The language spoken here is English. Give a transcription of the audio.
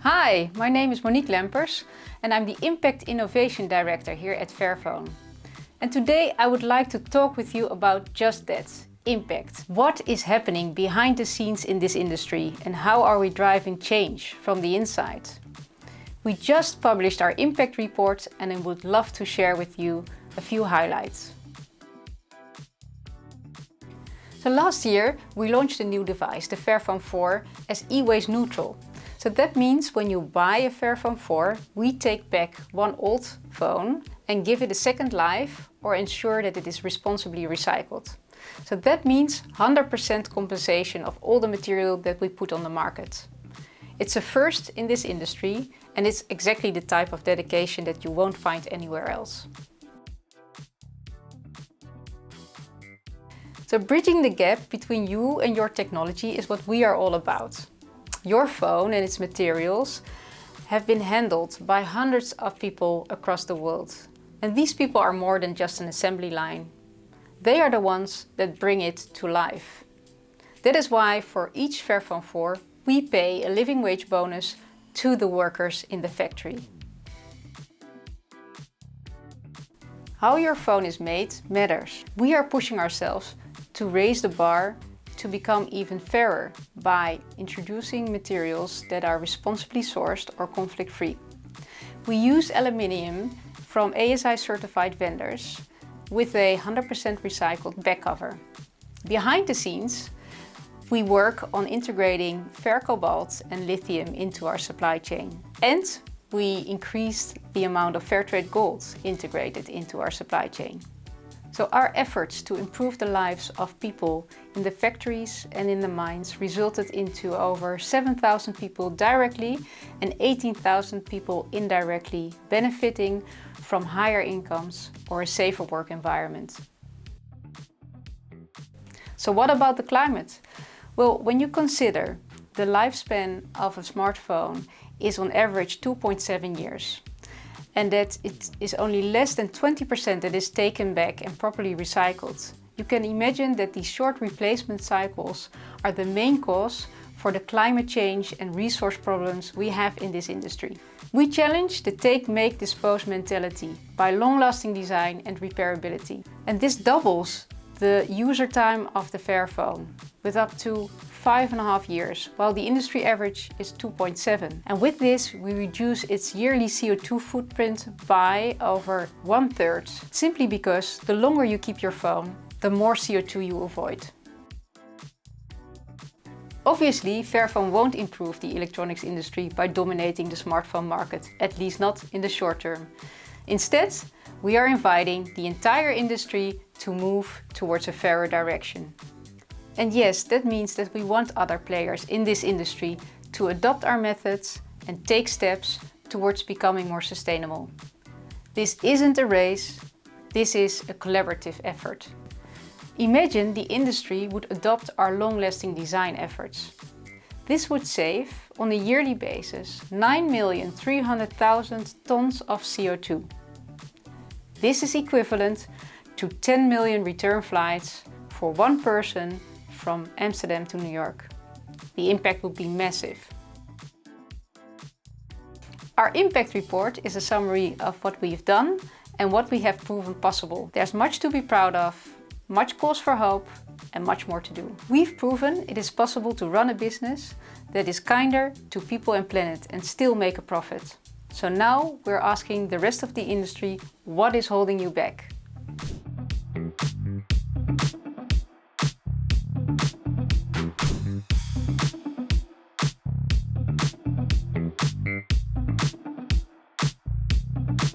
Hi, my name is Monique and I'm the Impact Innovation Director here at Fairphone. And today I would like to talk with you about just that, impact. What is happening behind the scenes in this industry and how are we driving change from the inside? We just published our impact report and I would love to share with you a few highlights. So last year we launched a new device, the Fairphone 4, as e-waste neutral. So that means when you buy a Fairphone 4, we take back one old phone and give it a second life or ensure that it is responsibly recycled. So that means 100% compensation of all the material that we put on the market. It's a first in this industry and it's exactly the type of dedication that you won't find anywhere else. So bridging the gap between you and your technology is what we are all about. Your phone and its materials have been handled by hundreds of people across the world. And these people are more than just an assembly line. They are the ones that bring it to life. That is why for each Fairphone 4 we pay a living wage bonus to the workers in the factory. How your phone is made matters. We are pushing ourselves to raise the bar to become even fairer by introducing materials that are responsibly sourced or conflict-free. We use aluminium from ASI certified vendors with a 100% recycled back cover. Behind the scenes, we work on integrating fair cobalt and lithium into our supply chain. And we increased the amount of fair trade gold integrated into our supply chain. So our efforts to improve the lives of people in the factories and in the mines resulted into over 7,000 people directly and 18,000 people indirectly benefiting from higher incomes or a safer work environment. So what about the climate? Well, when you consider the lifespan of a smartphone is on average 2.7 years. And that it is only less than 20% that is taken back and properly recycled. You can imagine that these short replacement cycles are the main cause for the climate change and resource problems we have in this industry. We challenge the take, make, dispose mentality by long-lasting design and repairability. And this doubles the user time of the Fairphone with up to 5.5 years, while the industry average is 2.7. And with this, we reduce its yearly CO2 footprint by over 1/3, simply because the longer you keep your phone, the more CO2 you avoid. Obviously, Fairphone won't improve the electronics industry by dominating the smartphone market, at least not in the short term. Instead, we are inviting the entire industry to move towards a fairer direction. And yes, that means that we want other players in this industry to adopt our methods and take steps towards becoming more sustainable. This isn't a race, this is a collaborative effort. Imagine the industry would adopt our long-lasting design efforts. This would save, on a yearly basis, 9,300,000 tons of CO2. This is equivalent to 10 million return flights for one person from Amsterdam to New York. The impact would be massive. Our impact report is a summary of what we've done and what we have proven possible. There's much to be proud of, much cause for hope, and much more to do. We've proven it is possible to run a business that is kinder to people and planet and still make a profit. So now we're asking the rest of the industry, what is holding you back?